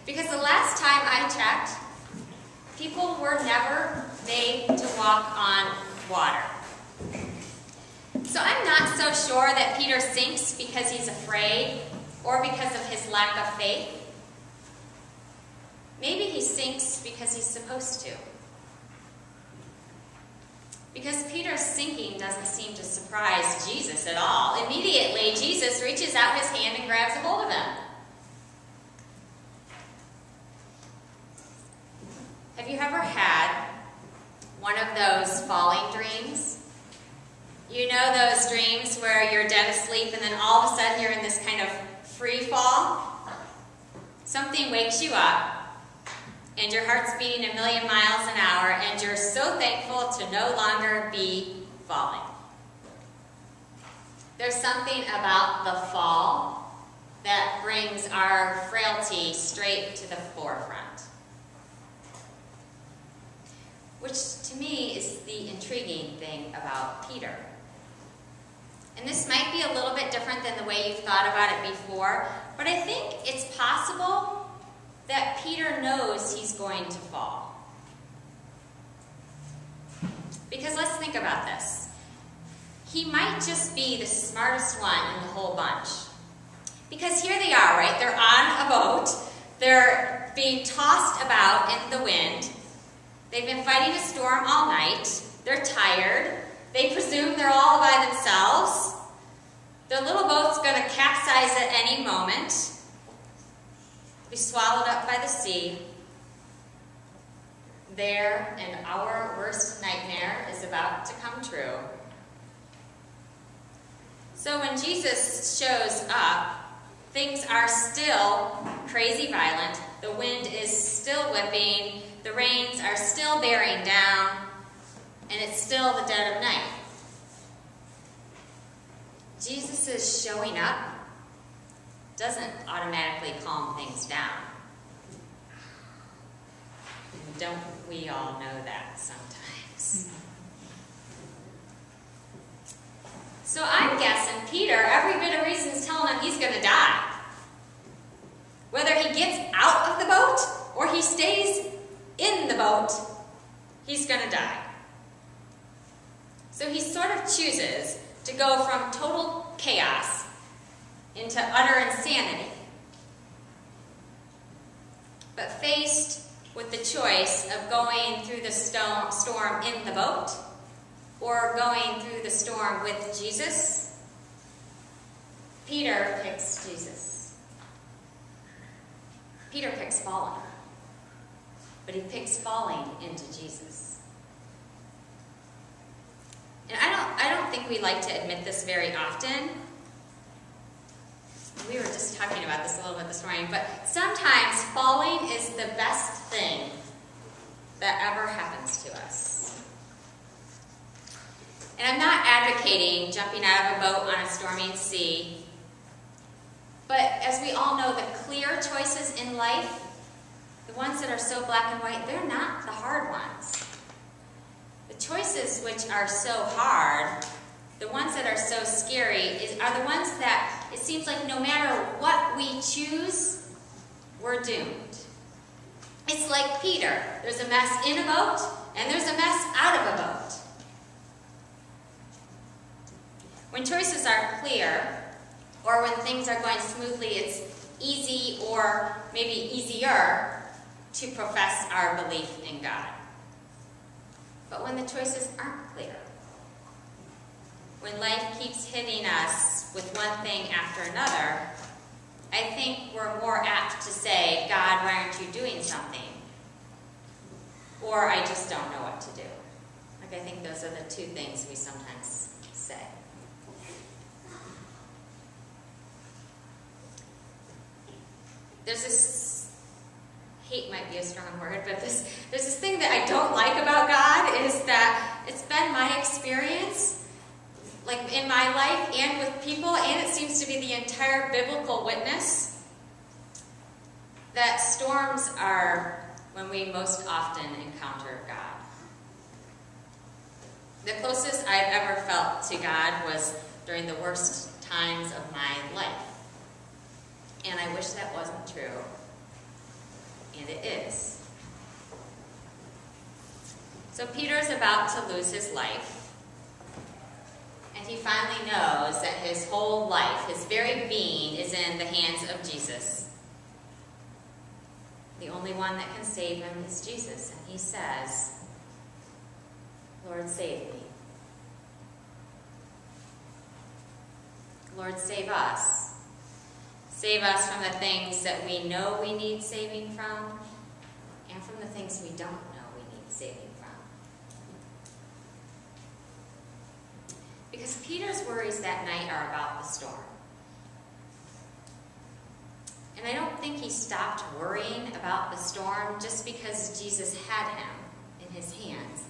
Because the last time I checked, people were never made to walk on water. So I'm not so sure that Peter sinks because he's afraid or because of his lack of faith. Maybe he sinks because he's supposed to. Because Peter's sinking doesn't seem to surprise Jesus at all. Immediately, Jesus reaches out his hand and grabs a hold of him. Have you ever had one of those falling dreams? You know those dreams where you're dead asleep and then all of a sudden you're in this kind of free fall? Something wakes you up and your heart's beating 1,000,000 miles an hour and you're so thankful to no longer be falling. There's something about the fall that brings our frailty straight to the forefront. Which to me is the intriguing thing about Peter. And this might be a little bit different than the way you've thought about it before, but I think it's possible that Peter knows he's going to fall. Because let's think about this. He might just be the smartest one in the whole bunch. Because here they are, right? They're on a boat. They're being tossed about in the wind. They've been fighting a storm all night. They're tired. They presume they're all by themselves. Their little boat's going to capsize at any moment, be swallowed up by the sea. Their and our worst nightmare is about to come true. So when Jesus shows up, things are still crazy violent. The wind is still whipping. The rains are still bearing down. And it's still the dead of night. Jesus' showing up doesn't automatically calm things down. And don't we all know that sometimes? So I'm guessing Peter, every bit of reason is telling him he's going to die. Whether he gets out of the boat or he stays in the boat, he's going to die. So he sort of chooses to go from total chaos into utter insanity. But faced with the choice of going through the storm in the boat or going through the storm with Jesus, Peter picks Jesus. Peter picks falling, but he picks falling into Jesus. And I don't think we like to admit this very often. We were just talking about this a little bit this morning, but sometimes falling is the best thing that ever happens to us. And I'm not advocating jumping out of a boat on a stormy sea, but as we all know, the clear choices in life, the ones that are so black and white, they're not the hard ones. The choices which are so hard, the ones that are so scary, are the ones that it seems like no matter what we choose, we're doomed. It's like Peter. There's a mess in a boat, and there's a mess out of a boat. When choices are clear, or when things are going smoothly, it's easy or maybe easier to profess our belief in God. But when the choices aren't clear, when life keeps hitting us with one thing after another, I think we're more apt to say, God, why aren't you doing something? Or I just don't know what to do. Like, I think those are the two things we sometimes say. There's this, hate might be a strong word, but there's this thing that I don't like about God is that it's been my experience, like in my life and with people, and it seems to be the entire biblical witness, that storms are when we most often encounter God. The closest I've ever felt to God was during the worst times of my life. And I wish that wasn't true. And it is. So Peter's about to lose his life, and he finally knows that his whole life, his very being, is in the hands of Jesus. The only one that can save him is Jesus, and he says, Lord, save me. Lord, save us. Save us from the things that we know we need saving from, and from the things we don't know we need saving from. Because Peter's worries that night are about the storm. And I don't think he stopped worrying about the storm just because Jesus had him in his hands.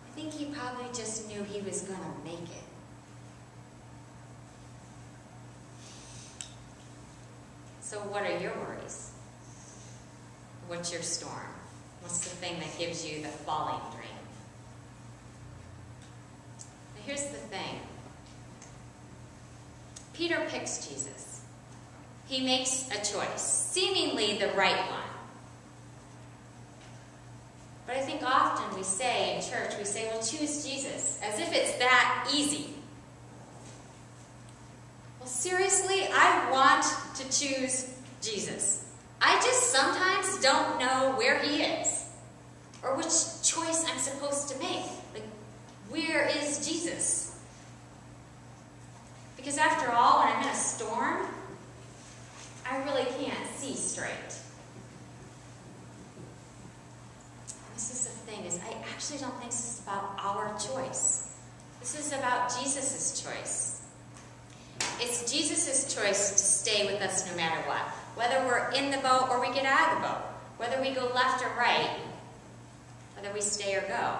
I think he probably just knew he was going to make it. So what are your worries? What's your storm? What's the thing that gives you the falling dream? Now here's the thing. Peter picks Jesus. He makes a choice, seemingly the right one. But I think often we say in church, we say, well, choose Jesus, as if it's that easy. Well, seriously, I want to choose Jesus. I just sometimes don't know where he is, or which choice I'm supposed to make. Like, where is Jesus? Because after all, when I'm in a storm, I really can't see straight. This is the thing, is I actually don't think this is about our choice. This is about Jesus' choice. It's Jesus' choice to stay with us no matter what. Whether we're in the boat or we get out of the boat. Whether we go left or right. Whether we stay or go.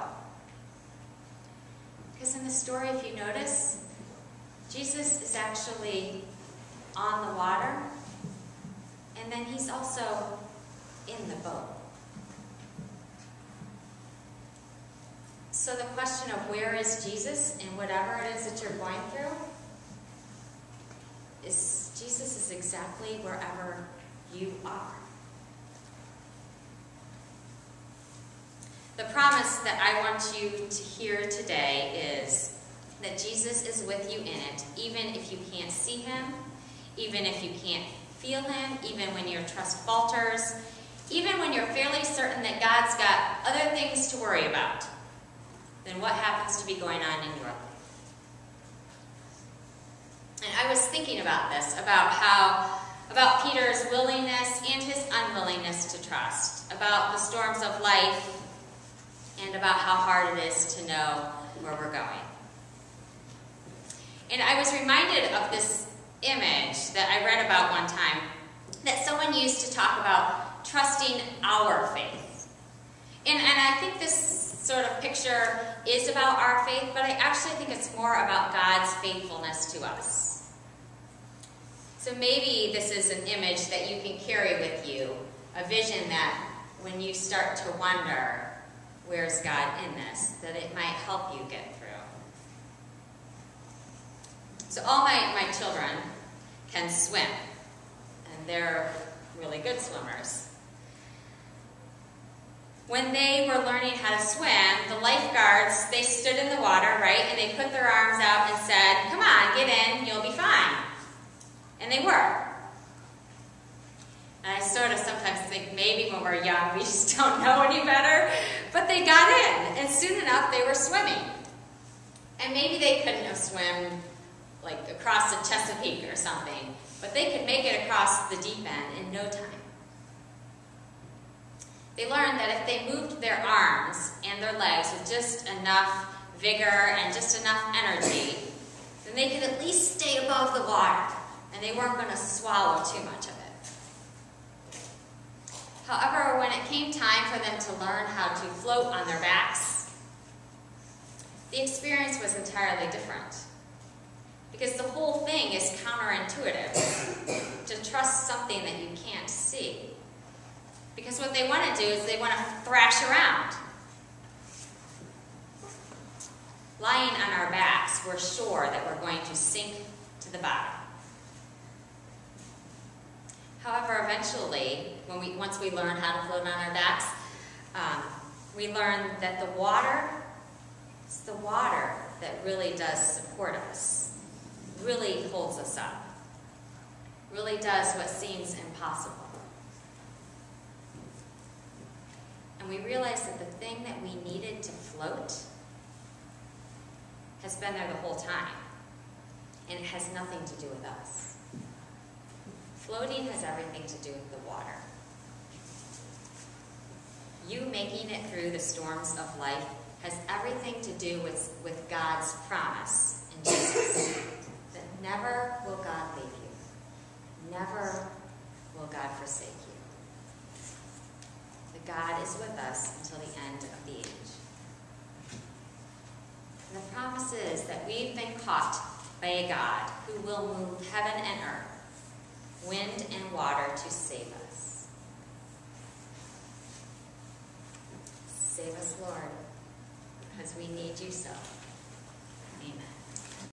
Because in the story, if you notice, Jesus is actually on the water. And then he's also in the boat. So the question of where is Jesus in whatever it is that you're going through, is Jesus is exactly wherever you are. The promise that I want you to hear today is that Jesus is with you in it, even if you can't see him, even if you can't feel him, even when your trust falters, even when you're fairly certain that God's got other things to worry about than what happens to be going on in your life. And I was thinking about this, about Peter's willingness and his unwillingness to trust, about the storms of life, and about how hard it is to know where we're going. And I was reminded of this image that I read about one time that someone used to talk about trusting our faith. And I think this sort of picture is about our faith, but I actually think it's more about God's faithfulness to us. So maybe this is an image that you can carry with you, a vision that when you start to wonder, where's God in this, that it might help you get through. So all my children can swim, and they're really good swimmers. When they were learning how to swim, the lifeguards, they stood in the water, right, and they put their arms out and said, come on, get in, you'll be fine. And they were. And I sort of sometimes think maybe when we're young, we just don't know any better, but they got in, and soon enough they were swimming. And maybe they couldn't have swum like across the Chesapeake or something, but they could make it across the deep end in no time. They learned that if they moved their arms and their legs with just enough vigor and just enough energy, then they could at least stay above the water, and they weren't going to swallow too much of it. However, when it came time for them to learn how to float on their backs, the experience was entirely different. Because the whole thing is counterintuitive, to trust something that you can't see. Because what they want to do is they want to thrash around. Lying on our backs, we're sure that we're going to sink to the bottom. However, eventually, once we learn how to float on our backs, we learn that it's the water that really does support us, really holds us up, really does what seems impossible. And we realize that the thing that we needed to float has been there the whole time, and it has nothing to do with us. Floating has everything to do with the water. You making it through the storms of life has everything to do with God's promise in Jesus, that never will God leave you. Never will God forsake you. That God is with us until the end of the age. And the promise is that we've been caught by a God who will move heaven and earth, wind and water to save us. Save us, Lord, because we need you so. Amen.